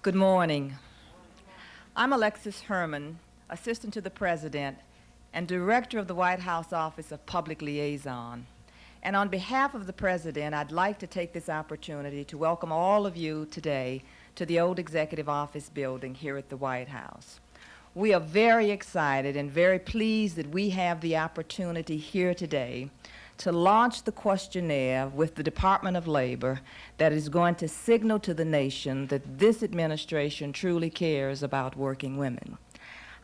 Good morning. I'm Alexis Herman, Assistant to the President and Director of the White House Office of Public Liaison. And on behalf of the President, I'd like to take this opportunity to welcome all of you today to the old Executive Office building here at the White House. We are very excited and very pleased that we have the opportunity here today to launch the questionnaire with the Department of Labor that is going to signal to the nation that this administration truly cares about working women.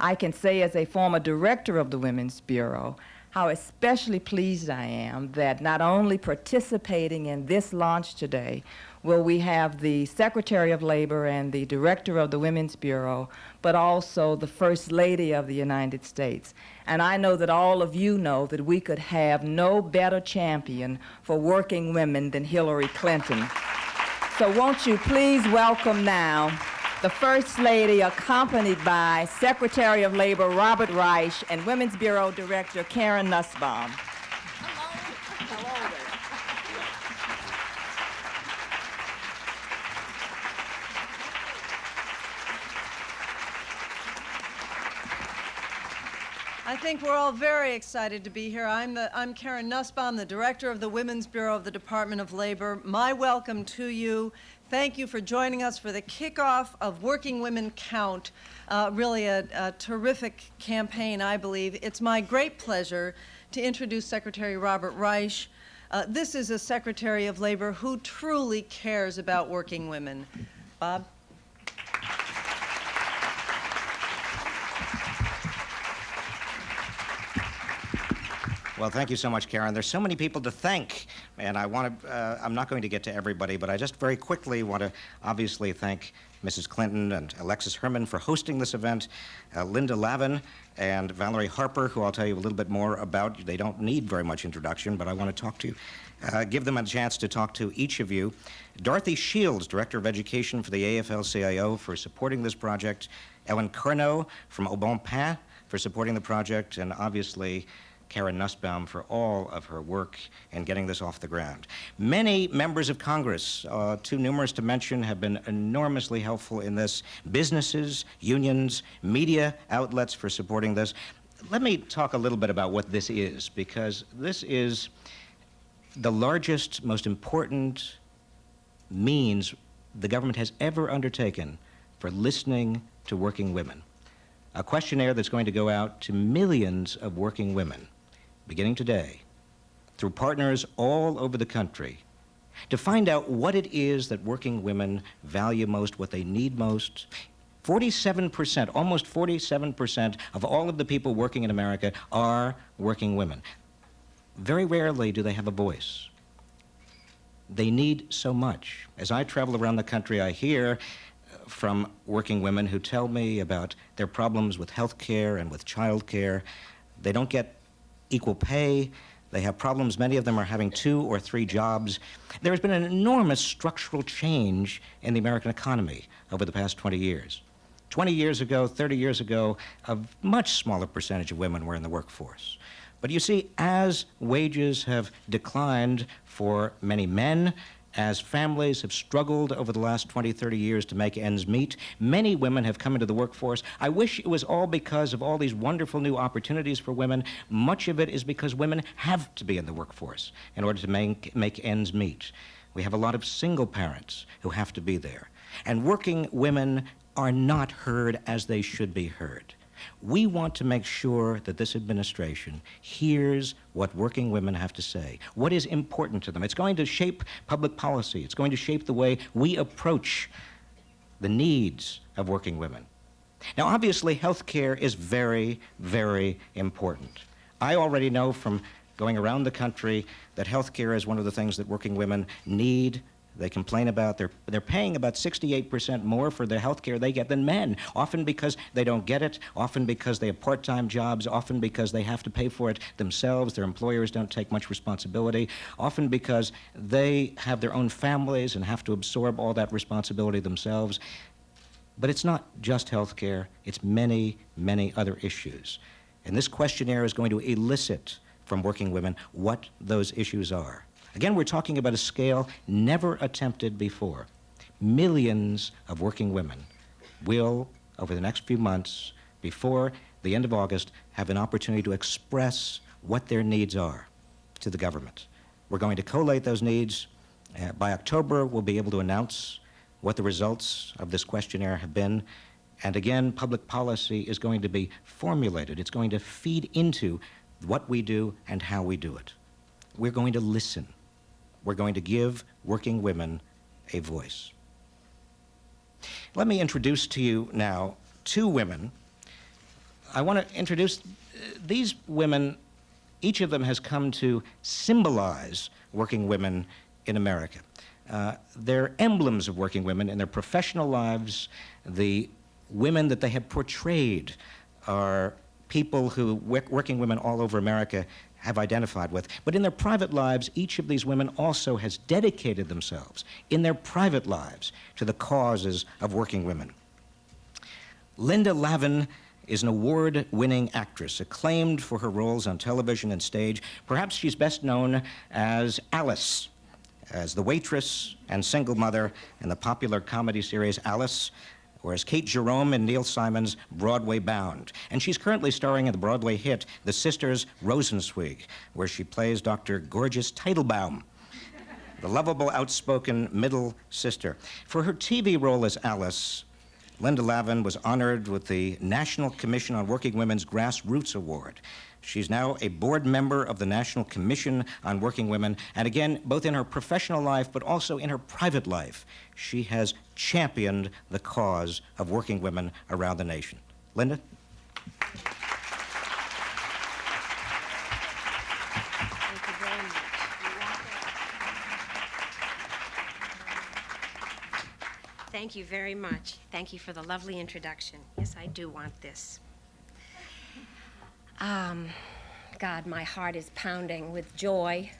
I can say as a former director of the Women's Bureau how especially pleased I am that not only participating in this launch today will we have the Secretary of Labor and the Director of the Women's Bureau, but also the First Lady of the United States. And I know that all of you know that we could have no better champion for working women than Hillary Clinton. So won't you please welcome now the First Lady, accompanied by Secretary of Labor Robert Reich and Women's Bureau Director Karen Nussbaum. Hello there. I think we're all very excited to be here. I'm Karen Nussbaum, the Director of the Women's Bureau of the Department of Labor. My welcome to you. Thank you for joining us for the kickoff of Working Women Count, really a terrific campaign, I believe. It's my great pleasure to introduce Secretary Robert Reich. This is a Secretary of Labor who truly cares about working women. Bob? Well, thank you so much, Karen. There's so many people to thank, and I'm not going to get to everybody, but I just very quickly want to obviously thank Mrs. Clinton and Alexis Herman for hosting this event, Linda Lavin and Valerie Harper, who I'll tell you a little bit more about. They don't need very much introduction, but I want to talk to you, give them a chance to talk to each of you. Dorothy Shields, Director of Education for the AFL-CIO, for supporting this project. Ellen Curnow from Au Bon Pain for supporting the project, and obviously Karen Nussbaum for all of her work in getting this off the ground. Many members of Congress, too numerous to mention, have been enormously helpful in this. Businesses, unions, media outlets for supporting this. Let me talk a little bit about what this is, because this is the largest, most important means the government has ever undertaken for listening to working women. A questionnaire that's going to go out to millions of working women, beginning today, through partners all over the country, to find out what it is that working women value most, what they need most. 47%, almost 47% of all of the people working in America are working women. Very rarely do they have a voice. They need so much. As I travel around the country, I hear from working women who tell me about their problems with health care and with child care. They don't get equal pay. They have problems. Many of them are having 2 or 3 jobs. There has been an enormous structural change in the American economy over the past 20 years. 20 years ago, 30 years ago, a much smaller percentage of women were in the workforce. But you see, as wages have declined for many men, as families have struggled over the last 20, 30 years to make ends meet, many women have come into the workforce. I wish it was all because of all these wonderful new opportunities for women. Much of it is because women have to be in the workforce in order to make ends meet. We have a lot of single parents who have to be there. And working women are not heard as they should be heard. We want to make sure that this administration hears what working women have to say, what is important to them. It's going to shape public policy. It's going to shape the way we approach the needs of working women. Now, obviously, health care is very, very important. I already know from going around the country that health care is one of the things that working women need. They complain about they're paying about 68% more for the health care they get than men, often because they don't get it, often because they have part-time jobs, often because they have to pay for it themselves. Their employers don't take much responsibility, often because they have their own families and have to absorb all that responsibility themselves. But it's not just health care, it's many, many other issues. And this questionnaire is going to elicit from working women what those issues are. Again, we're talking about a scale never attempted before. Millions of working women will, over the next few months, before the end of August, have an opportunity to express what their needs are to the government. We're going to collate those needs. By October, we'll be able to announce what the results of this questionnaire have been. And again, public policy is going to be formulated. It's going to feed into what we do and how we do it. We're going to listen. We're going to give working women a voice. Let me introduce to you now two women. I want to introduce these women. Each of them has come to symbolize working women in America. They're emblems of working women in their professional lives. The women that they have portrayed are people who working women all over America have identified with. But in their private lives, each of these women also has dedicated themselves in their private lives to the causes of working women. Linda Lavin is an award-winning actress, acclaimed for her roles on television and stage. Perhaps she's best known as Alice, as the waitress and single mother in the popular comedy series Alice, or as Kate Jerome in Neil Simon's Broadway Bound. And she's currently starring in the Broadway hit The Sisters Rosenzweig, where she plays Dr. Gorgeous Teitelbaum, the lovable, outspoken middle sister. For her TV role as Alice, Linda Lavin was honored with the National Commission on Working Women's Grassroots Award. She's now a board member of the National Commission on Working Women, and again, both in her professional life but also in her private life, she has championed the cause of working women around the nation. Linda? Thank you very much. Thank you very much. Thank you for the lovely introduction. Yes, I do want this. God, my heart is pounding with joy,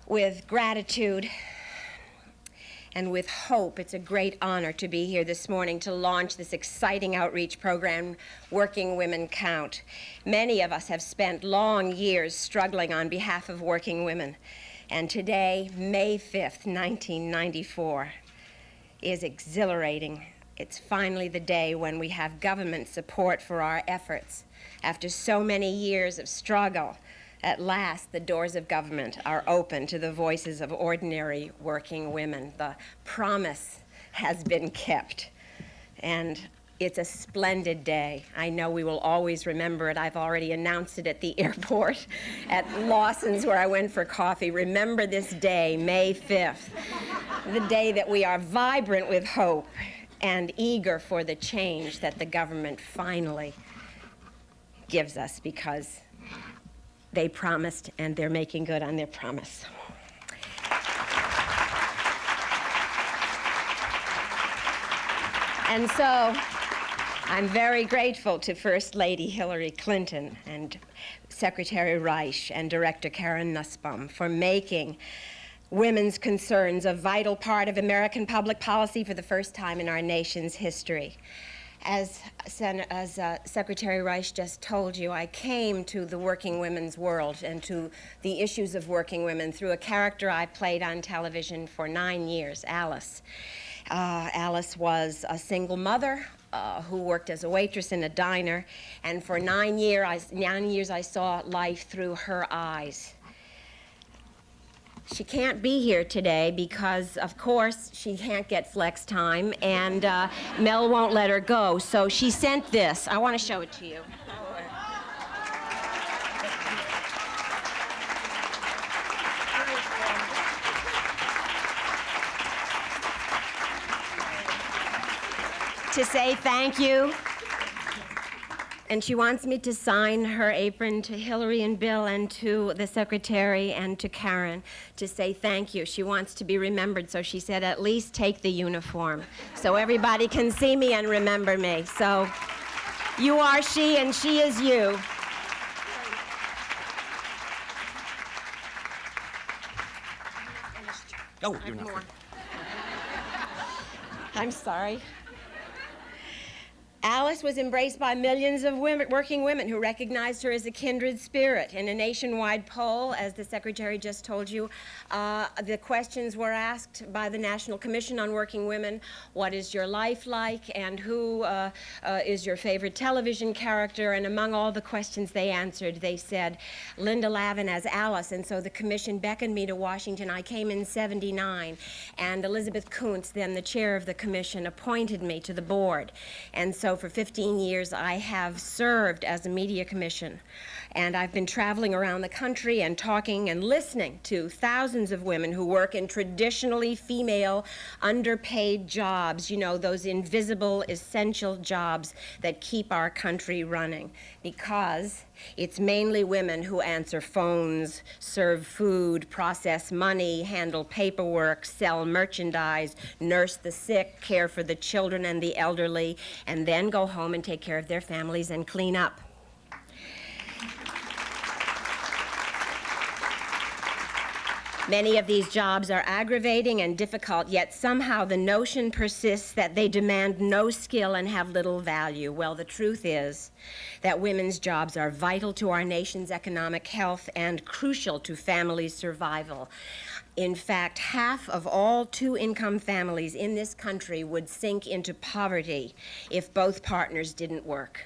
with gratitude, and with hope. It's a great honor to be here this morning to launch this exciting outreach program, Working Women Count. Many of us have spent long years struggling on behalf of working women, and today, May 5th, 1994, is exhilarating. It's finally the day when we have government support for our efforts. After so many years of struggle, at last the doors of government are open to the voices of ordinary working women. The promise has been kept, and it's a splendid day. I know we will always remember it. I've already announced it at the airport, at Lawson's where I went for coffee. Remember this day, May 5th, the day that we are vibrant with hope and eager for the change that the government finally gives us, because they promised and they're making good on their promise. And so I'm very grateful to First Lady Hillary Clinton and Secretary Reich and Director Karen Nussbaum for making women's concerns a vital part of American public policy for the first time in our nation's history. As Secretary Reich just told you, I came to the working women's world and to the issues of working women through a character I played on television for 9 years, Alice. Alice was a single mother who worked as a waitress in a diner, and for 9 years I saw life through her eyes. She can't be here today because, of course, she can't get flex time, and Mel won't let her go. So she sent this. I want to show it to you. To say thank you. And she wants me to sign her apron to Hillary and Bill and to the secretary and to Karen to say thank you. She wants to be remembered, so she said, at least take the uniform so everybody can see me and remember me. So you are she and she is you. Oh, you're not. I'm sorry. Alice was embraced by millions of working women who recognized her as a kindred spirit. In a nationwide poll, as the Secretary just told you, the questions were asked by the National Commission on Working Women: what is your life like, and who is your favorite television character? And among all the questions they answered, they said Linda Lavin as Alice. And so the commission beckoned me to Washington. I came in '79, and Elizabeth Kuntz, then the chair of the commission, appointed me to the board. And so for 15 years, I have served as a media commission. And I've been traveling around the country and talking and listening to thousands of women who work in traditionally female, underpaid jobs, you know, those invisible, essential jobs that keep our country running. Because it's mainly women who answer phones, serve food, process money, handle paperwork, sell merchandise, nurse the sick, care for the children and the elderly, and then go home and take care of their families and clean up. Many of these jobs are aggravating and difficult, yet somehow the notion persists that they demand no skill and have little value. Well, the truth is that women's jobs are vital to our nation's economic health and crucial to families' survival. In fact, half of all two-income families in this country would sink into poverty if both partners didn't work.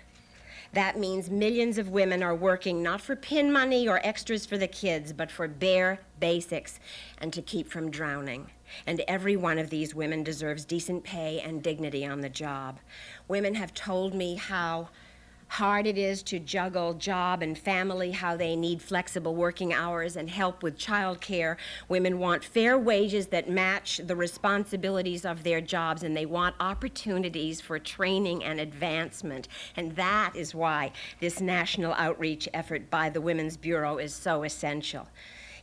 That means millions of women are working not for pin money or extras for the kids, but for bare basics and to keep from drowning. And every one of these women deserves decent pay and dignity on the job. Women have told me how hard it is to juggle job and family, how they need flexible working hours and help with child care. Women want fair wages that match the responsibilities of their jobs, and they want opportunities for training and advancement. And that is why this national outreach effort by the Women's Bureau is so essential.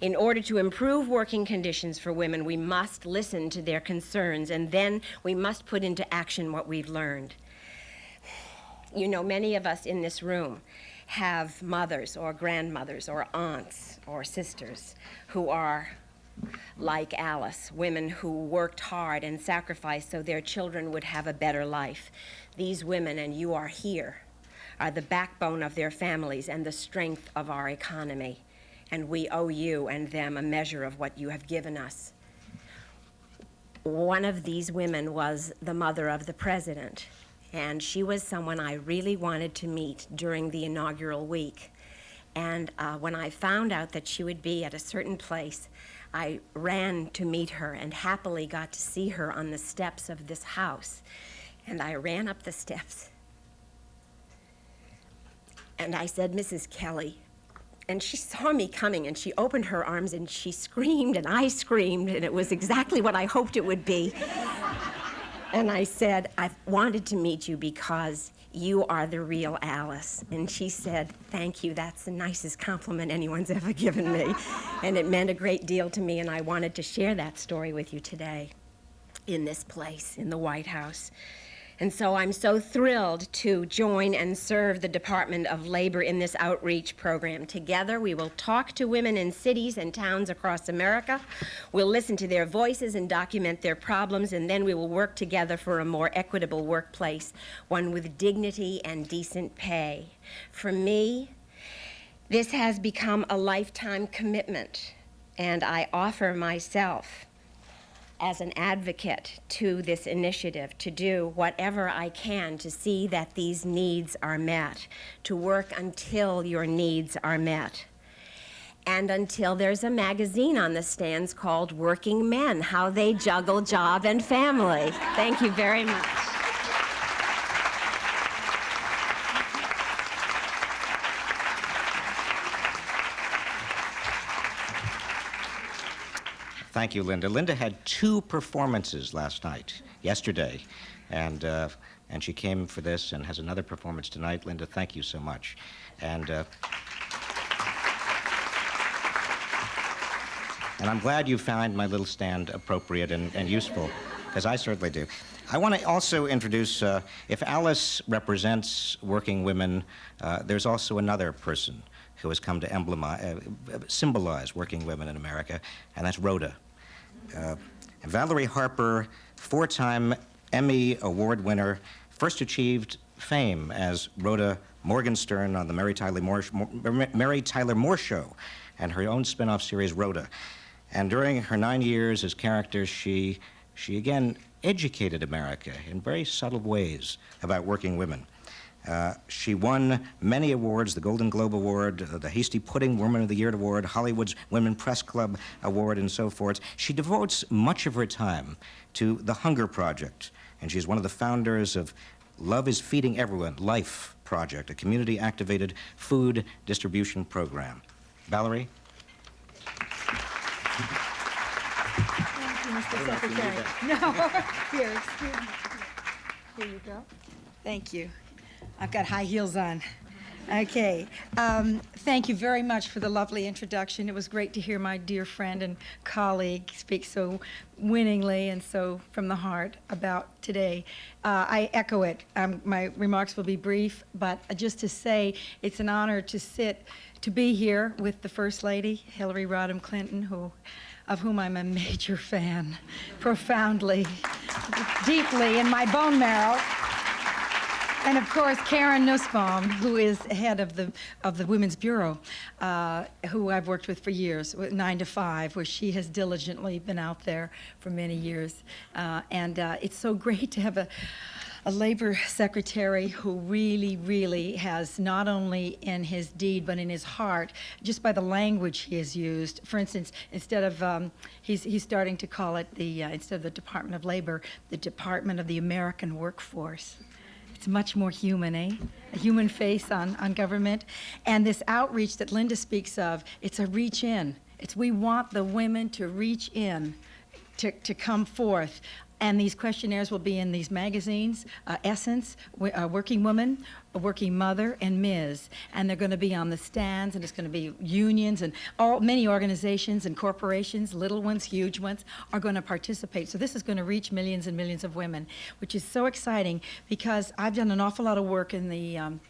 In order to improve working conditions for women, we must listen to their concerns, and then we must put into action what we've learned. You know, many of us in this room have mothers or grandmothers or aunts or sisters who are like Alice, women who worked hard and sacrificed so their children would have a better life. These women, and you are here, are the backbone of their families and the strength of our economy. And we owe you and them a measure of what you have given us. One of these women was the mother of the president. And she was someone I really wanted to meet during the inaugural week. And when I found out that she would be at a certain place, I ran to meet her and happily got to see her on the steps of this house. And I ran up the steps. And I said, "Mrs. Kelly." And she saw me coming, and she opened her arms, and she screamed, and I screamed, and it was exactly what I hoped it would be. And I said, "I've wanted to meet you because you are the real Alice." And she said, "Thank you, that's the nicest compliment anyone's ever given me." And it meant a great deal to me, and I wanted to share that story with you today in this place, in the White House. And so I'm so thrilled to join and serve the Department of Labor in this outreach program. Together, we will talk to women in cities and towns across America. We'll listen to their voices and document their problems, and then we will work together for a more equitable workplace, one with dignity and decent pay. For me, this has become a lifetime commitment, and I offer myself as an advocate to this initiative, to do whatever I can to see that these needs are met, to work until your needs are met, and until there's a magazine on the stands called Working Men, How They Juggle Job and Family. Thank you very much. Thank you, Linda. Linda had 2 performances last night, yesterday, and she came for this and has another performance tonight. Linda, thank you so much. And I'm glad you found my little stand appropriate and useful, because I certainly do. I want to also introduce, if Alice represents working women, there's also another person who has come to symbolize working women in America, and that's Rhoda. Valerie Harper, 4-time Emmy Award winner, first achieved fame as Rhoda Morgenstern on the Mary Tyler Moore Show and her own spin-off series, Rhoda. And during her 9 years as character, she again educated America in very subtle ways about working women. She won many awards, the Golden Globe Award, the Hasty Pudding Woman of the Year Award, Hollywood's Women Press Club Award, and so forth. She devotes much of her time to the Hunger Project, and she's one of the founders of Love is Feeding Everyone, Life Project, a community-activated food distribution program. Valerie? Thank you, Mr. Secretary. No, here, excuse me. Here you go. Thank you. I've got high heels on. Okay. Thank you very much for the lovely introduction. It was great to hear my dear friend and colleague speak so winningly and so from the heart about today. I echo it. My remarks will be brief, but just to say it's an honor to be here with the First Lady, Hillary Rodham Clinton, of whom I'm a major fan, profoundly, deeply in my bone marrow. And of course, Karen Nussbaum, who is head of the Women's Bureau, who I've worked with for years, 9 to 5, where she has diligently been out there for many years. And it's so great to have a labor secretary who really, really has not only in his deed but in his heart, just by the language he has used. For instance, instead of he's starting to call it instead of the Department of Labor, the Department of the American Workforce. It's much more human, eh? A human face on government. And this outreach that Linda speaks of, it's a reach in. We want the women to reach in, to come forth. And these questionnaires will be in these magazines, Essence, Working Woman, Working Mother, and Ms. And they're going to be on the stands, and it's going to be unions, and many organizations and corporations, little ones, huge ones, are going to participate. So this is going to reach millions and millions of women, which is so exciting because I've done an awful lot of work in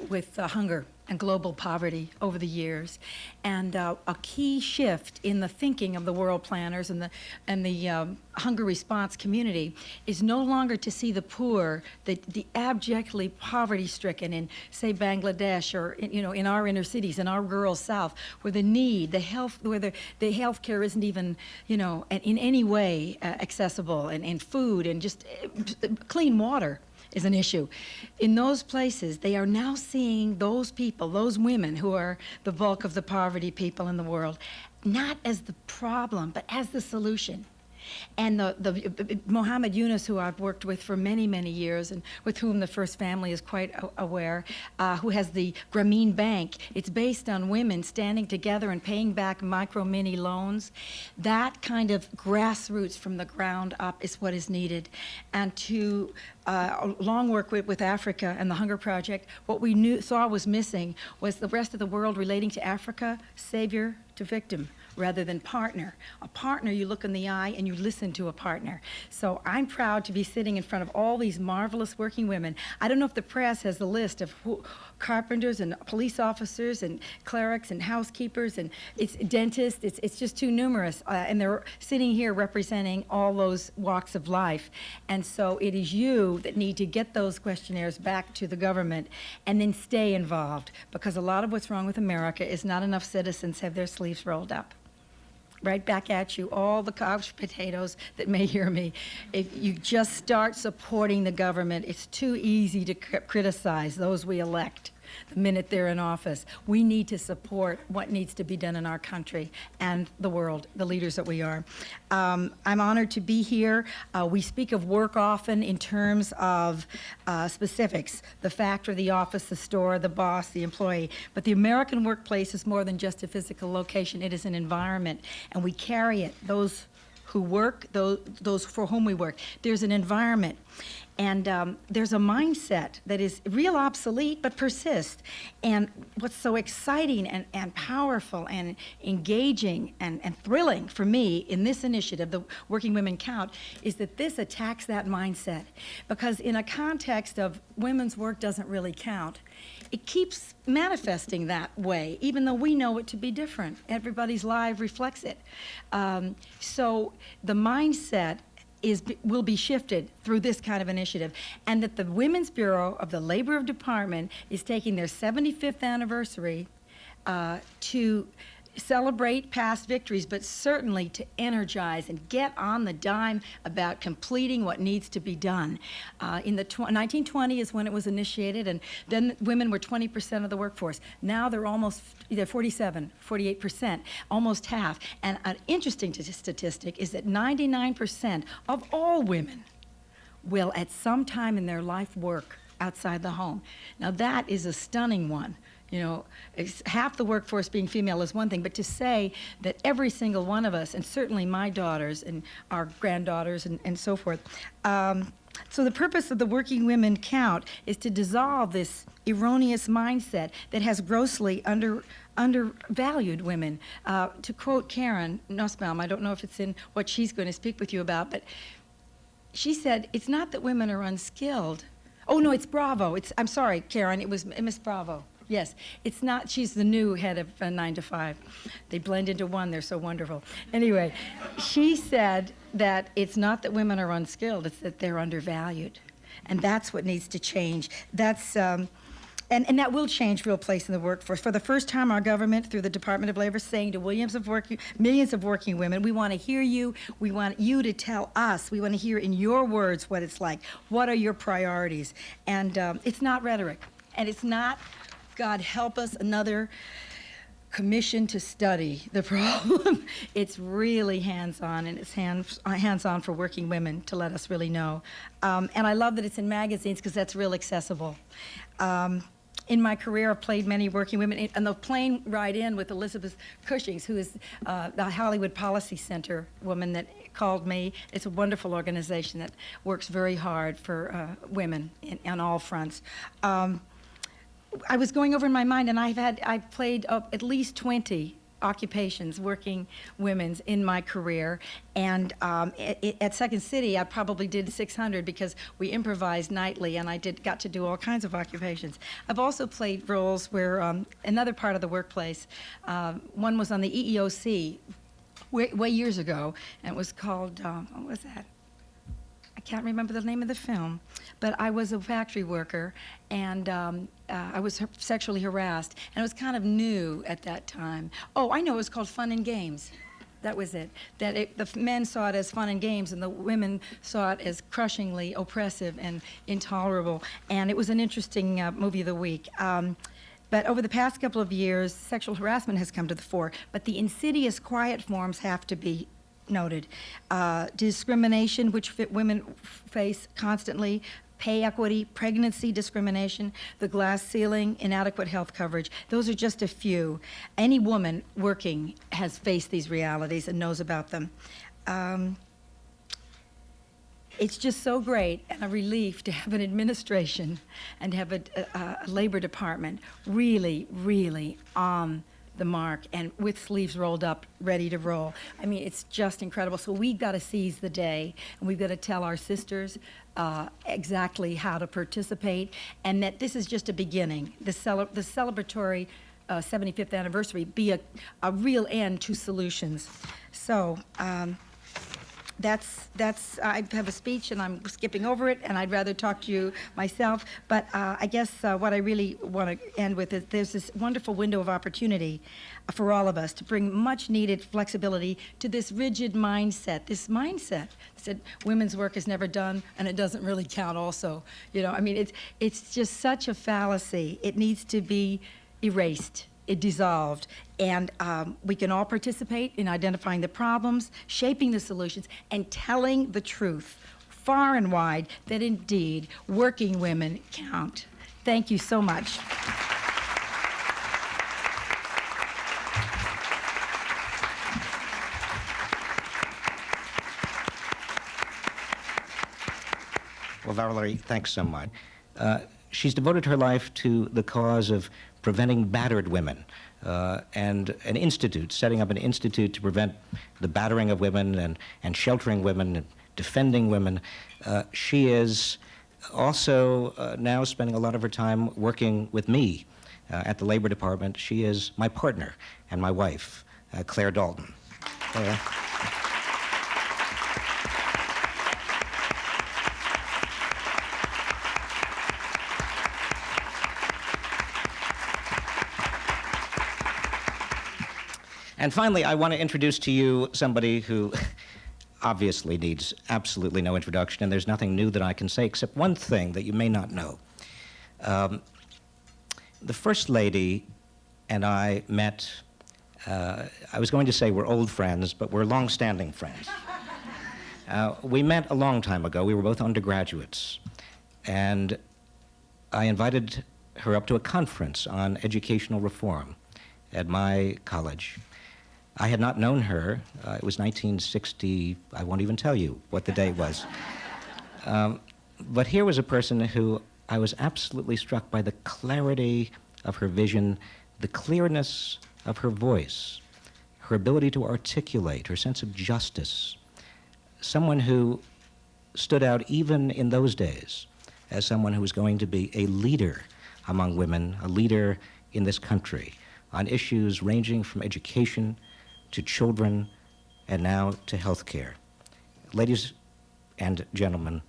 with hunger and global poverty over the years, and a key shift in the thinking of the world planners and the hunger response community is no longer to see the poor, the abjectly poverty-stricken in, say, Bangladesh or in our inner cities, in our rural South, where the health care isn't even in any way accessible, and food and just clean water is an issue. In those places, they are now seeing those people, those women who are the bulk of the poverty people in the world, not as the problem, but as the solution. And the Mohammed Yunus, who I've worked with for many, many years, and with whom the First Family is quite aware, who has the Grameen Bank. It's based on women standing together and paying back mini loans. That kind of grassroots from the ground up is what is needed. And to long work with Africa and the Hunger Project, what we saw was missing was the rest of the world relating to Africa, savior to victim, rather than partner. A partner, you look in the eye and you listen to a partner. So I'm proud to be sitting in front of all these marvelous working women. I don't know if the press has the list of carpenters and police officers and clerics and housekeepers and it's dentists. It's just too numerous. And they're sitting here representing all those walks of life. And so it is you that need to get those questionnaires back to the government and then stay involved, because a lot of what's wrong with America is not enough citizens have their sleeves rolled up. Right back at you, all the couch potatoes that may hear me. If you just start supporting the government, it's too easy to criticize those we elect the minute they're in office. We need to support what needs to be done in our country and the world, the leaders that we are. I'm honored to be here. We speak of work often in terms of specifics, the factory, the office, the store, the boss, the employee. But the American workplace is more than just a physical location. It is an environment, and we carry it. Those who work, those for whom we work. There's an environment. And there's a mindset that is real obsolete but persists. And what's so exciting and powerful and engaging and thrilling for me in this initiative, the Working Women Count, is that this attacks that mindset. Because in a context of women's work doesn't really count, it keeps manifesting that way, even though we know it to be different. Everybody's life reflects it. So the mindset will be shifted through this kind of initiative, and that the Women's Bureau of the Labor Department is taking their 75th anniversary to celebrate past victories, but certainly to energize and get on the dime about completing what needs to be done. In the 1920 is when it was initiated, and then women were 20% of the workforce. Now they're almost, they're 47, 48%, almost half. And an interesting statistic is that 99% of all women will at some time in their life work outside the home. Now that is a stunning one. You know, half the workforce being female is one thing, but to say that every single one of us, and certainly my daughters and our granddaughters and so forth. So the purpose of the Working Women Count is to dissolve this erroneous mindset that has grossly undervalued women. To quote Karen Nussbaum, I don't know if it's in what she's going to speak with you about, but she said, it's not that women are unskilled. Oh, no, it's Bravo. I'm sorry, Karen, it was Miss Bravo. Yes, it's not, she's the new head of 9 to 5. They blend into one, they're so wonderful. Anyway, she said that it's not that women are unskilled, it's that they're undervalued. And that's what needs to change. That's, and that will change real place in the workforce. For the first time, our government, through the Department of Labor, is saying to millions of working women, we want to hear you, we want you to tell us, we want to hear in your words what it's like. What are your priorities? And it's not rhetoric, and it's not, God help us, another commission to study the problem. It's really hands-on, and it's hands-on for working women to let us really know. And I love that it's in magazines because that's real accessible. In my career, I've played many working women, and the plane ride in with Elizabeth Cushings, who is the Hollywood Policy Center woman that called me. It's a wonderful organization that works very hard for women on all fronts. I was going over in my mind, and I've played at least 20 occupations, working women's, in my career. And at Second City, I probably did 600 because we improvised nightly, and I got to do all kinds of occupations. I've also played roles where another part of the workplace. One was on the EEOC way years ago, and it was called what was that? I can't remember the name of the film, but I was a factory worker, and I was sexually harassed, and it was kind of new at that time. Oh, I know, it was called Fun and Games. That was it. The men saw it as fun and games, and the women saw it as crushingly oppressive and intolerable, and it was an interesting movie of the week. But over the past couple of years, sexual harassment has come to the fore, but the insidious quiet forms have to be noted. Discrimination, which women face constantly, pay equity, pregnancy discrimination, the glass ceiling, inadequate health coverage. Those are just a few. Any woman working has faced these realities and knows about them. It's just so great and a relief to have an administration and have a labor department really, really on the mark and with sleeves rolled up, ready to roll. I mean, it's just incredible. So we've got to seize the day, and we've got to tell our sisters exactly how to participate, and that this is just a beginning. The celebratory 75th anniversary be a real end to solutions. So I have a speech, and I'm skipping over it, and I'd rather talk to you myself, but I guess what I really want to end with is there's this wonderful window of opportunity for all of us to bring much needed flexibility to this rigid mindset, that said women's work is never done and it doesn't really count also. You know, I mean, it's just such a fallacy. It needs to be erased. It dissolved, and we can all participate in identifying the problems, shaping the solutions, and telling the truth far and wide that indeed working women count. Thank you so much. Well, Valerie, thanks so much. She's devoted her life to the cause of preventing battered women, and an institute, setting up an institute to prevent the battering of women and sheltering women and defending women. She is also now spending a lot of her time working with me at the Labor Department. She is my partner and my wife, Claire Dalton. Claire. And finally, I want to introduce to you somebody who obviously needs absolutely no introduction, and there's nothing new that I can say except one thing that you may not know. The First Lady and I met, I was going to say we're old friends, but we're long-standing friends. We met a long time ago. We were both undergraduates, and I invited her up to a conference on educational reform at my college. I had not known her. It was 1960. I won't even tell you what the date was. But here was a person who I was absolutely struck by the clarity of her vision, the clearness of her voice, her ability to articulate, her sense of justice. Someone who stood out even in those days as someone who was going to be a leader among women, a leader in this country on issues ranging from education to children and now to health care. Ladies and gentlemen,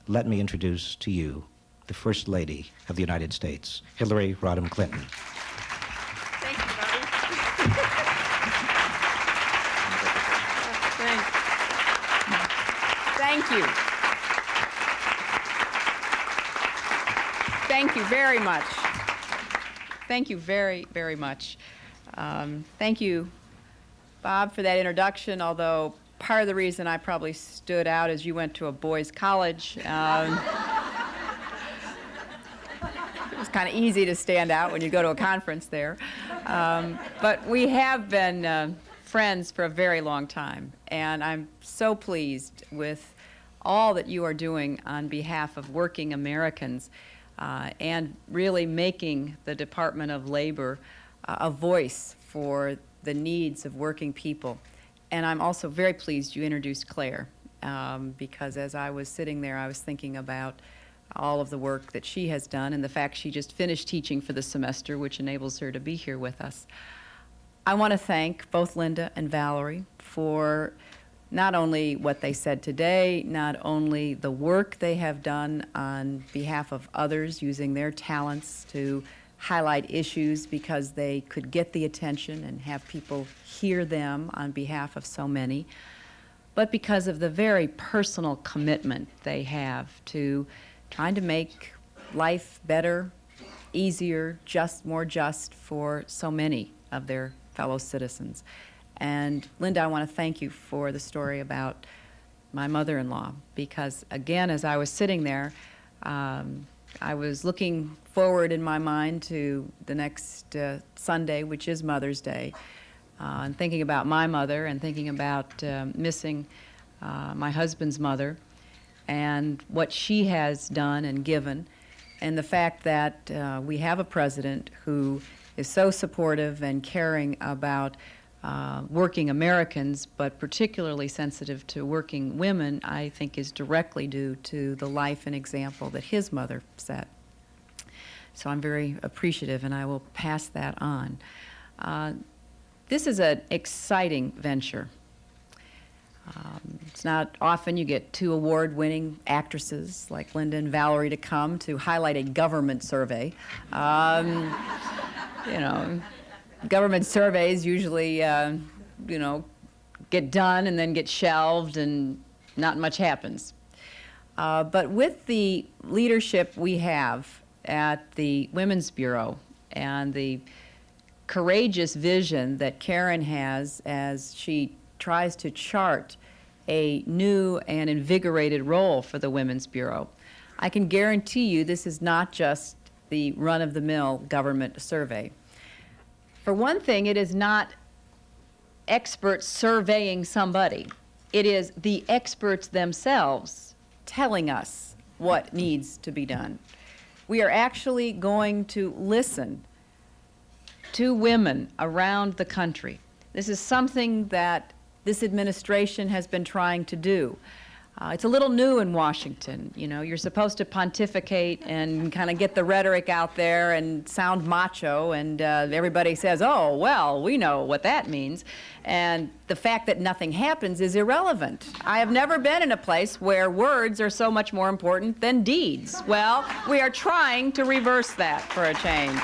let me introduce to you the First Lady of the United States, Hillary Rodham Clinton. Thank you, Bobby. Thank you. Thank you very much. Thank you very, very much. Thank you, Bob, for that introduction, although part of the reason I probably stood out is you went to a boys' college. It was kind of easy to stand out when you go to a conference there. But we have been friends for a very long time, and I'm so pleased with all that you are doing on behalf of working Americans and really making the Department of Labor a voice for the needs of working people. And I'm also very pleased you introduced Claire, because as I was sitting there, I was thinking about all of the work that she has done and the fact she just finished teaching for the semester, which enables her to be here with us. I want to thank both Linda and Valerie for not only what they said today, not only the work they have done on behalf of others using their talents to highlight issues because they could get the attention and have people hear them on behalf of so many, but because of the very personal commitment they have to trying to make life better, easier, more just for so many of their fellow citizens. And Linda, I want to thank you for the story about my mother-in-law, because again, as I was sitting there, I was looking forward in my mind to the next Sunday, which is Mother's Day, and thinking about my mother and thinking about missing my husband's mother and what she has done and given, and the fact that we have a president who is so supportive and caring about working Americans, but particularly sensitive to working women, I think is directly due to the life and example that his mother set. So I'm very appreciative, and I will pass that on. This is an exciting venture. It's not often you get two award-winning actresses like Linda and Valerie to come to highlight a government survey. You know, government surveys usually, get done and then get shelved and not much happens. But with the leadership we have at the Women's Bureau and the courageous vision that Karen has as she tries to chart a new and invigorated role for the Women's Bureau, I can guarantee you this is not just the run-of-the-mill government survey. For one thing, it is not experts surveying somebody. It is the experts themselves telling us what needs to be done. We are actually going to listen to women around the country. This is something that this administration has been trying to do. It's a little new in Washington. You know, you're supposed to pontificate and kind of get the rhetoric out there and sound macho, and everybody says, oh, well, we know what that means. And the fact that nothing happens is irrelevant. I have never been in a place where words are so much more important than deeds. Well, we are trying to reverse that for a change.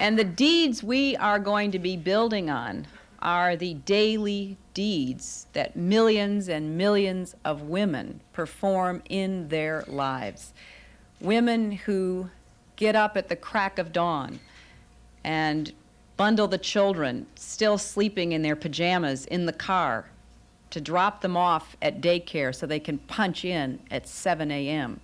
And the deeds we are going to be building on are the daily deeds that millions and millions of women perform in their lives. Women who get up at the crack of dawn and bundle the children, still sleeping in their pajamas, in the car to drop them off at daycare so they can punch in at 7 a.m.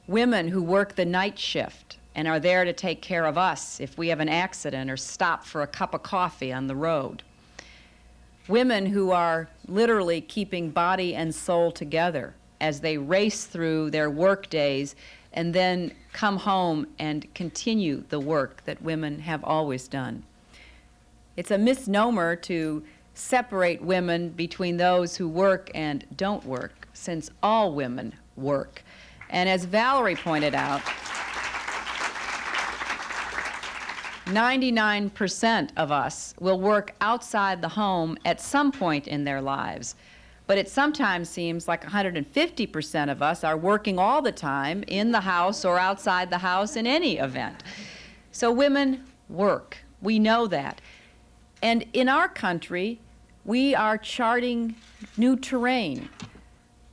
Women who work the night shift and are there to take care of us if we have an accident or stop for a cup of coffee on the road. Women who are literally keeping body and soul together as they race through their work days and then come home and continue the work that women have always done. It's a misnomer to separate women between those who work and don't work, since all women work. And as Valerie pointed out, 99% of us will work outside the home at some point in their lives. But it sometimes seems like 150% of us are working all the time in the house or outside the house in any event. So women work. We know that. And in our country, we are charting new terrain.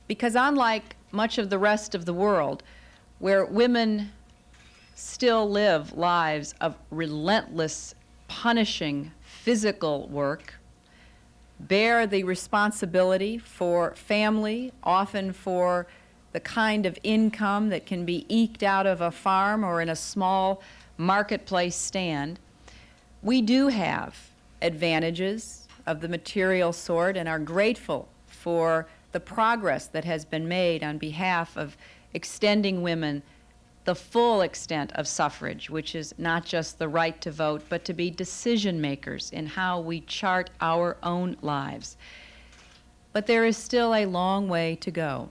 Because unlike much of the rest of the world, where women still live lives of relentless, punishing physical work, bear the responsibility for family, often for the kind of income that can be eked out of a farm or in a small marketplace stand, we do have advantages of the material sort and are grateful for the progress that has been made on behalf of extending women the full extent of suffrage, which is not just the right to vote, but to be decision makers in how we chart our own lives. But there is still a long way to go.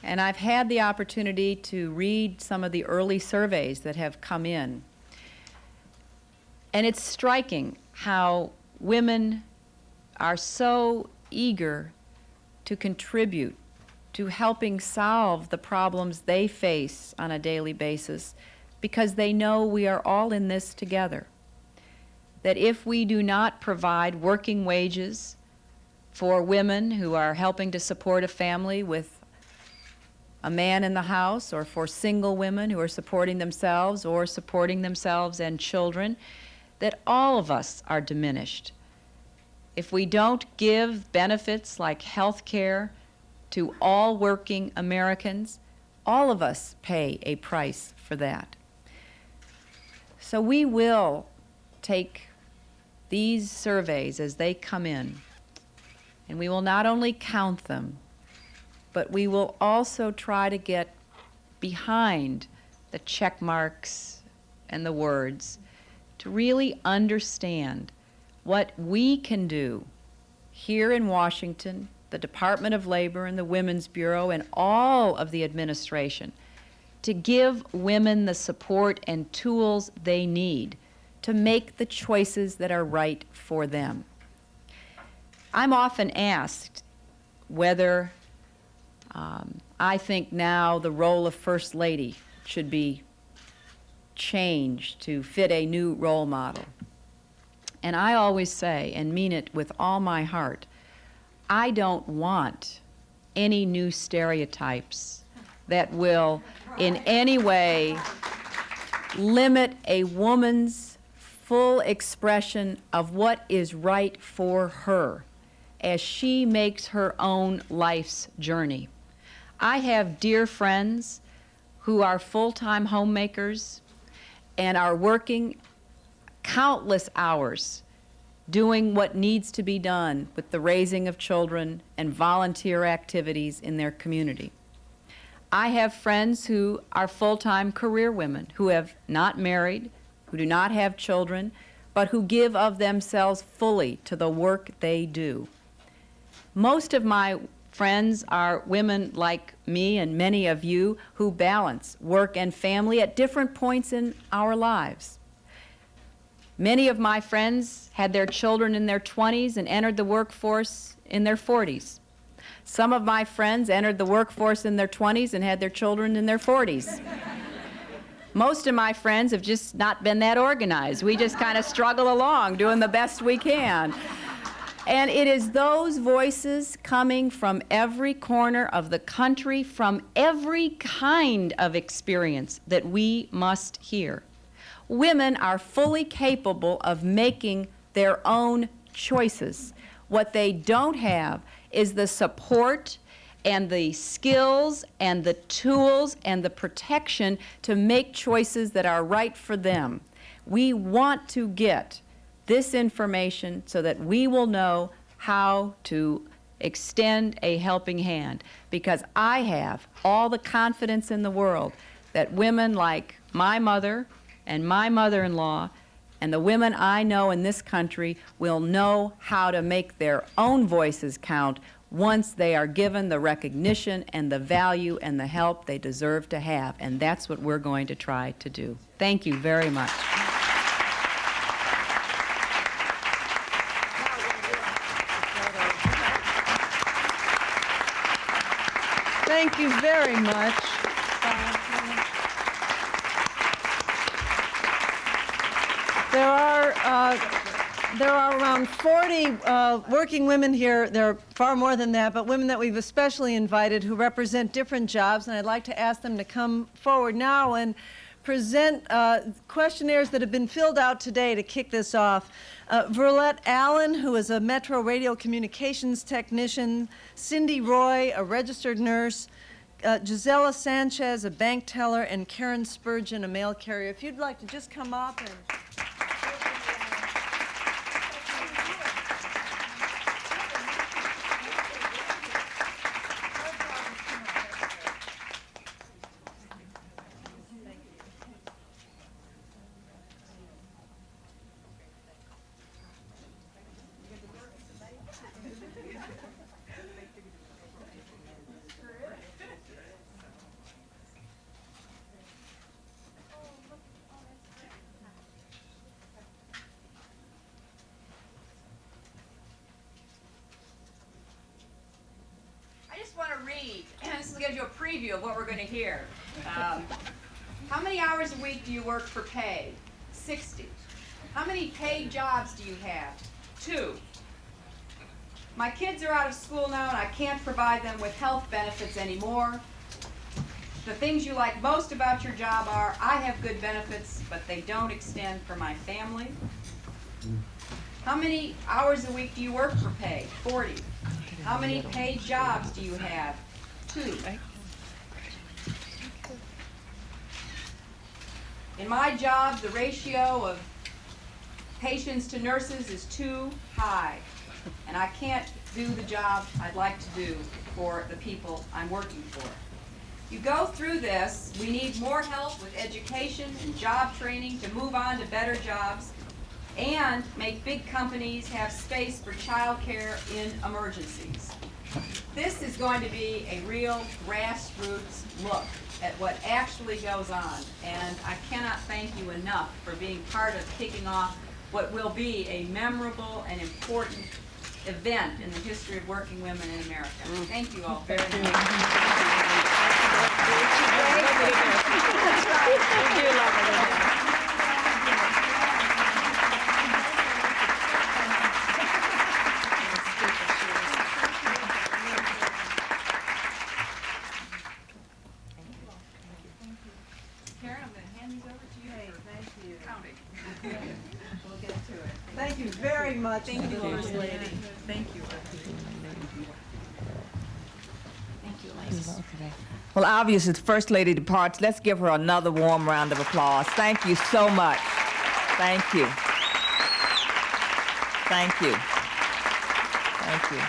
And I've had the opportunity to read some of the early surveys that have come in. And it's striking how women are so eager to contribute to helping solve the problems they face on a daily basis, because they know we are all in this together. That if we do not provide working wages for women who are helping to support a family with a man in the house, or for single women who are supporting themselves and children, that all of us are diminished. If we don't give benefits like health care to all working Americans, all of us pay a price for that. So we will take these surveys as they come in, and we will not only count them, but we will also try to get behind the check marks and the words to really understand what we can do here in Washington, the Department of Labor and the Women's Bureau and all of the administration, to give women the support and tools they need to make the choices that are right for them. I'm often asked whether I think now the role of First Lady should be changed to fit a new role model. And I always say, and mean it with all my heart, I don't want any new stereotypes that will in any way limit a woman's full expression of what is right for her as she makes her own life's journey. I have dear friends who are full-time homemakers and are working countless hours doing what needs to be done with the raising of children and volunteer activities in their community. I have friends who are full-time career women who have not married, who do not have children, but who give of themselves fully to the work they do. Most of my friends are women like me and many of you who balance work and family at different points in our lives. Many of my friends had their children in their 20s and entered the workforce in their 40s. Some of my friends entered the workforce in their 20s and had their children in their 40s. Most of my friends have just not been that organized. We just kind of struggle along, doing the best we can. And it is those voices coming from every corner of the country, from every kind of experience, that we must hear. Women are fully capable of making their own choices. What they don't have is the support and the skills and the tools and the protection to make choices that are right for them. We want to get this information so that we will know how to extend a helping hand, because I have all the confidence in the world that women like my mother and my mother-in-law and the women I know in this country will know how to make their own voices count once they are given the recognition and the value and the help they deserve to have. And that's what we're going to try to do. Thank you very much. Thank you very much. There are around 40 working women here. There are far more than that, but women that we've especially invited who represent different jobs, and I'd like to ask them to come forward now and present questionnaires that have been filled out today to kick this off. Verlette Allen, who is a Metro Radio Communications technician, Cindy Roy, a registered nurse, Gisela Sanchez, a bank teller, and Karen Spurgeon, a mail carrier. If you'd like to just come up and... I just want to read. This gives you a preview of what we're going to hear. How many hours a week do you work for pay? 60. How many paid jobs do you have? 2. My kids are out of school now and I can't provide them with health benefits anymore. The things you like most about your job are, I have good benefits, but they don't extend for my family. How many hours a week do you work for pay? 40. How many paid jobs do you have? 2. In my job, the ratio of patients to nurses is too high, and I can't do the job I'd like to do for the people I'm working for. You go through this, we need more help with education and job training to move on to better jobs and make big companies have space for child care in emergencies. This is going to be a real grassroots look at what actually goes on, and I cannot thank you enough for being part of kicking off what will be a memorable and important event in the history of working women in America. Thank you all very much. Karen, I'm going to hand these over to you for counting. We'll get to it. Thank you very much. Thank you, First Lady. Thank you. Well, obviously, the First Lady departs. Let's give her another warm round of applause. Thank you so much. Thank you. Thank you. Thank you.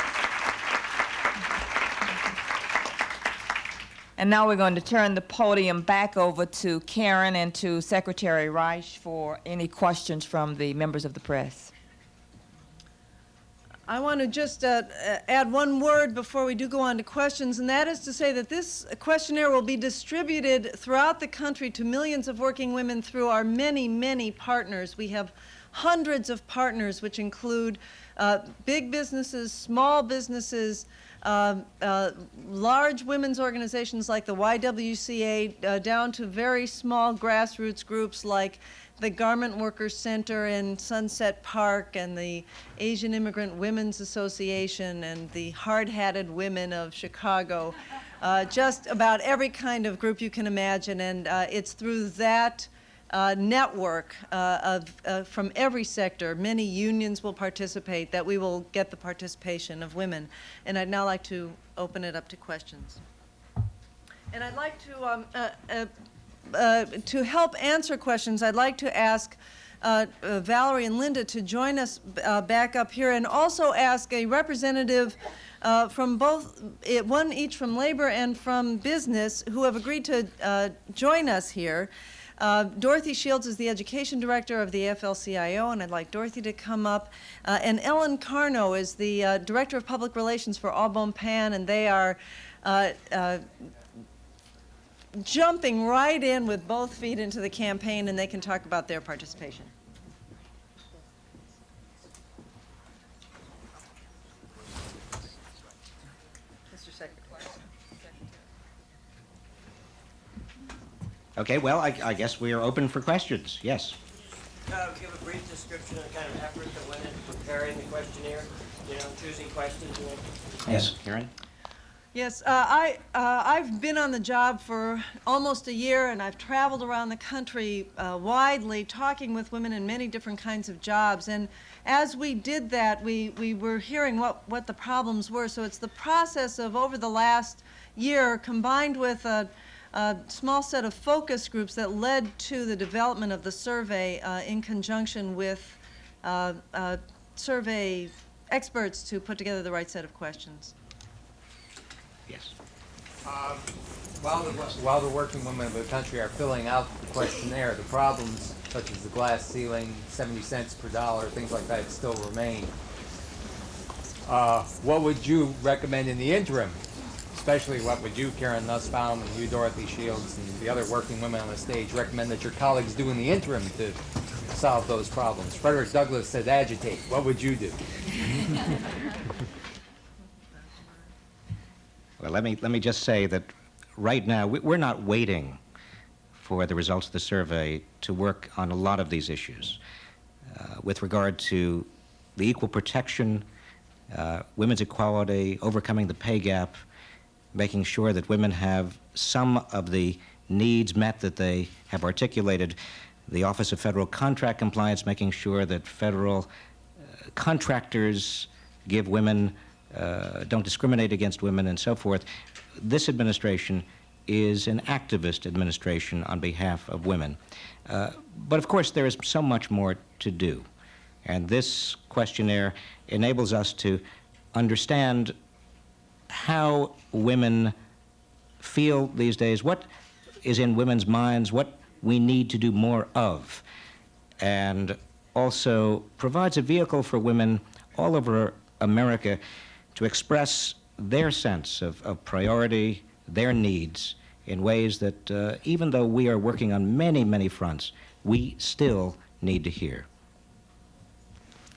And now we're going to turn the podium back over to Karen and to Secretary Reich for any questions from the members of the press. I want to just add one word before we do go on to questions, and that is to say that this questionnaire will be distributed throughout the country to millions of working women through our many, many partners. We have hundreds of partners, which include big businesses, small businesses, large women's organizations like the YWCA down to very small grassroots groups like the Garment Workers Center in Sunset Park and the Asian Immigrant Women's Association and the Hard-Hatted Women of Chicago. Just about every kind of group you can imagine, and it's through that network from every sector, many unions will participate, that we will get the participation of women. And I'd now like to open it up to questions. And I'd like to help answer questions, I'd like to ask Valerie and Linda to join us back up here, and also ask a representative from both, one each from labor and from business, who have agreed to join us here. Dorothy Shields is the education director of the AFL-CIO, and I'd like Dorothy to come up. And Ellen Carno is the director of public relations for Au Bon Pain, and they are jumping right in with both feet into the campaign, and they can talk about their participation. Mr. Secretary. Okay, well, I guess we are open for questions. Yes. Give a brief description of the kind of effort that went into preparing the questionnaire, choosing questions. Yes, Karen? Yes, I've been on the job for almost a year, and I've traveled around the country widely talking with women in many different kinds of jobs. And as we did that, we were hearing what the problems were. So it's the process of, over the last year, combined with a small set of focus groups that led to the development of the survey in conjunction with survey experts to put together the right set of questions. Yes. While the working women of the country are filling out the questionnaire, the problems such as the glass ceiling, 70 cents per dollar, things like that still remain. What would you recommend in the interim? Especially what would you, Karen Nussbaum, and you, Dorothy Shields, and the other working women on the stage recommend that your colleagues do in the interim to solve those problems? Frederick Douglass said agitate. What would you do? Well, let me just say that right now we're not waiting for the results of the survey to work on a lot of these issues. With regard to the equal protection, women's equality, overcoming the pay gap, making sure that women have some of the needs met that they have articulated, the Office of Federal Contract Compliance, making sure that federal contractors give women, don't discriminate against women, and so forth. This administration is an activist administration on behalf of women. But of course, there is so much more to do. And this questionnaire enables us to understand how women feel these days, what is in women's minds, what we need to do more of, and also provides a vehicle for women all over America to express their sense of priority, their needs, in ways that even though we are working on many, many fronts, we still need to hear.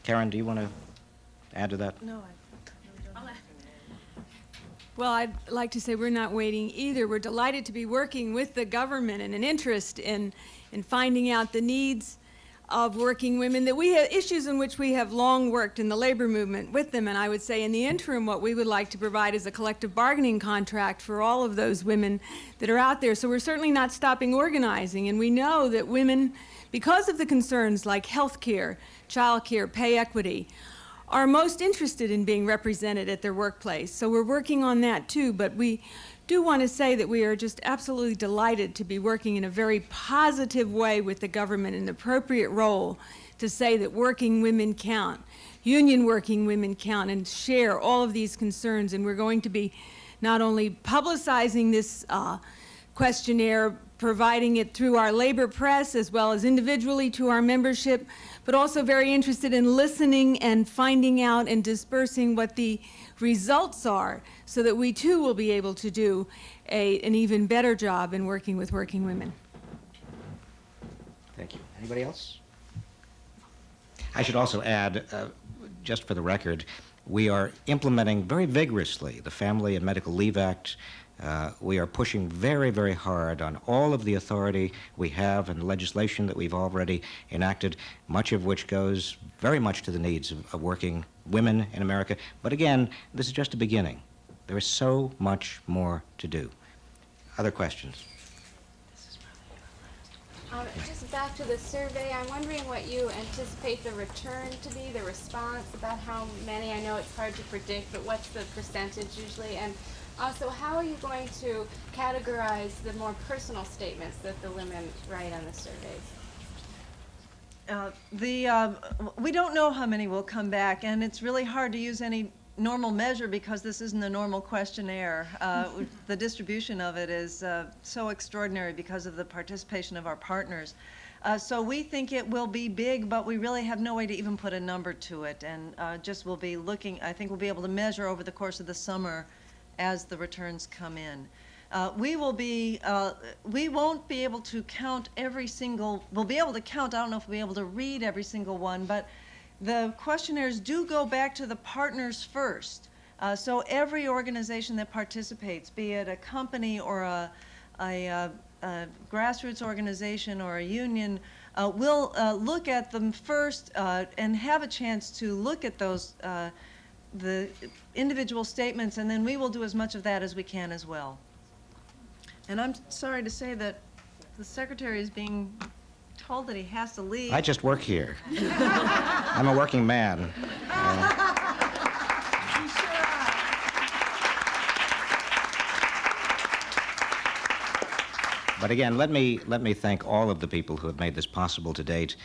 Karen, do you want to add to that? No, Well, I'd like to say we're not waiting either. We're delighted to be working with the government and an interest in finding out the needs of working women, that we have issues in which we have long worked in the labor movement with them. And I would say in the interim, what we would like to provide is a collective bargaining contract for all of those women that are out there. So we're certainly not stopping organizing. And we know that women, because of the concerns like health care, child care, pay equity, are most interested in being represented at their workplace. So we're working on that too, but we do want to say that we are just absolutely delighted to be working in a very positive way with the government in an appropriate role to say that working women count, union working women count, and share all of these concerns. And we're going to be not only publicizing this questionnaire, providing it through our labor press as well as individually to our membership, but also very interested in listening and finding out and dispersing what the results are so that we too will be able to do an even better job in working with working women. Thank you. Anybody else? I should also add, just for the record, We are implementing very vigorously the Family and Medical Leave Act. We are pushing very, very hard on all of the authority we have and legislation that we've already enacted, much of which goes very much to the needs of working women in America. But again, this is just a beginning. There is so much more to do. Other questions? Just back to the survey, I'm wondering what you anticipate the return to be, the response, about how many. I know it's hard to predict, but what's the percentage usually? And also, how are you going to categorize the more personal statements that the women write on the surveys? We don't know how many will come back, and it's really hard to use any normal measure because this isn't a normal questionnaire. The distribution of it is so extraordinary because of the participation of our partners. So we think it will be big, but we really have no way to even put a number to it, and just we'll be looking, I think we'll be able to measure over the course of the summer as the returns come in. We won't be able to count every single, we'll be able to count, I don't know if we'll be able to read every single one, but the questionnaires do go back to the partners first. So every organization that participates, be it a company or a grassroots organization or a union, will look at them first and have a chance to look at those the individual statements, and then we will do as much of that as we can as well. And I'm sorry to say that the secretary is being told that he has to leave. I just work here. I'm a working man. But again, let me thank all of the people who have made this possible to date.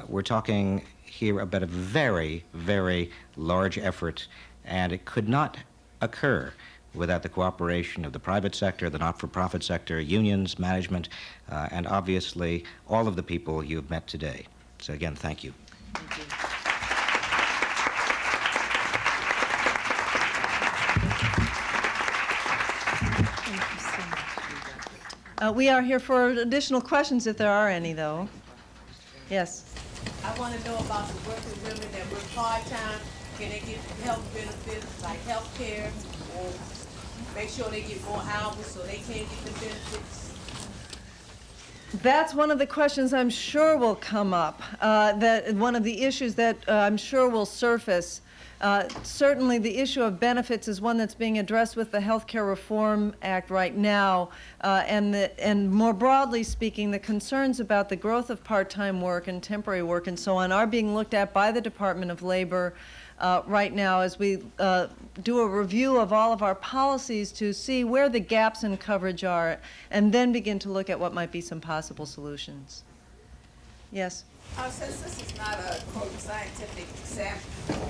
We're talking here about a very, very large effort, and it could not occur without the cooperation of the private sector, the not-for-profit sector, unions, management, and obviously all of the people you've met today. So again, thank you. Thank you. We are here for additional questions if there are any, though. Yes. I want to know about the working women that work part-time. Can they get health benefits like health care, or make sure they get more hours so they can get the benefits? That's one of the questions I'm sure will come up. That one of the issues that I'm sure will surface. Certainly the issue of benefits is one that's being addressed with the Health Care Reform Act right now, and more broadly speaking, the concerns about the growth of part-time work and temporary work and so on are being looked at by the Department of Labor right now as we do a review of all of our policies to see where the gaps in coverage are, and then begin to look at what might be some possible solutions. Yes? Since this is not a, quote, scientific sample,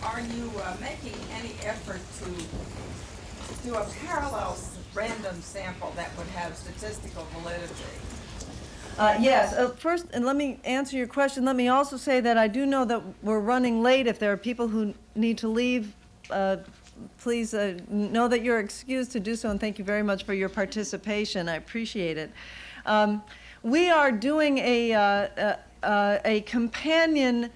are you making any effort to do a parallel random sample that would have statistical validity? Yes. First, and let me answer your question. Let me also say that I do know that we're running late. If there are people who need to leave, please know that you're excused to do so, and thank you very much for your participation. I appreciate it. We are doing a companion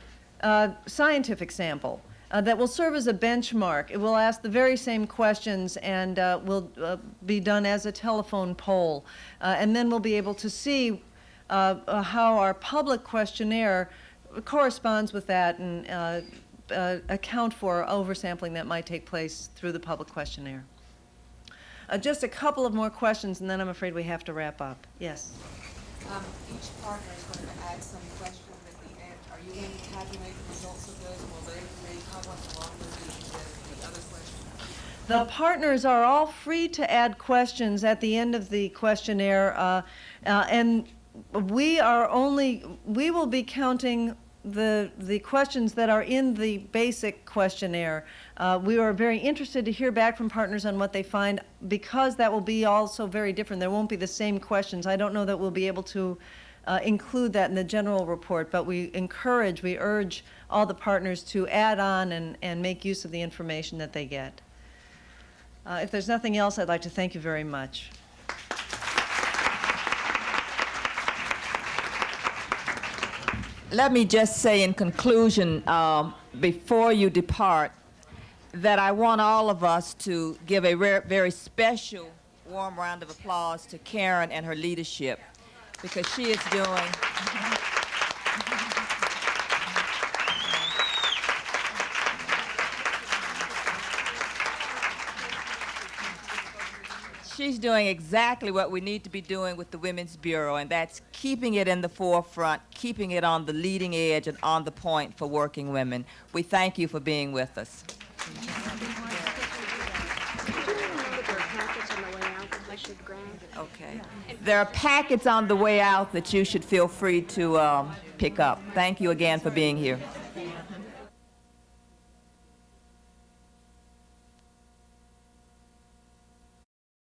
scientific sample that will serve as a benchmark. It will ask the very same questions and will be done as a telephone poll. And then we'll be able to see how our public questionnaire corresponds with that and account for oversampling that might take place through the public questionnaire. Just a couple of more questions, and then I'm afraid we have to wrap up. Yes? Each partner is going to add some questions at the end. Are you going to tabulate the results of those? Will they read how much longer the other questions? The partners are all free to add questions at the end of the questionnaire, and we will be counting the questions that are in the basic questionnaire. We are very interested to hear back from partners on what they find, because that will be also very different. There won't be the same questions. I don't know that we'll be able to include that in the general report, but we urge all the partners to add on and make use of the information that they get. If there's nothing else, I'd like to thank you very much. Let me just say in conclusion, before you depart, that I want all of us to give a very special warm round of applause to Karen and her leadership, because she is doing she's doing exactly what we need to be doing with the Women's Bureau, and that's keeping it in the forefront, keeping it on the leading edge and on the point for working women. We thank you for being with us. Okay. There are packets on the way out that you should feel free to pick up. Thank you again for being here.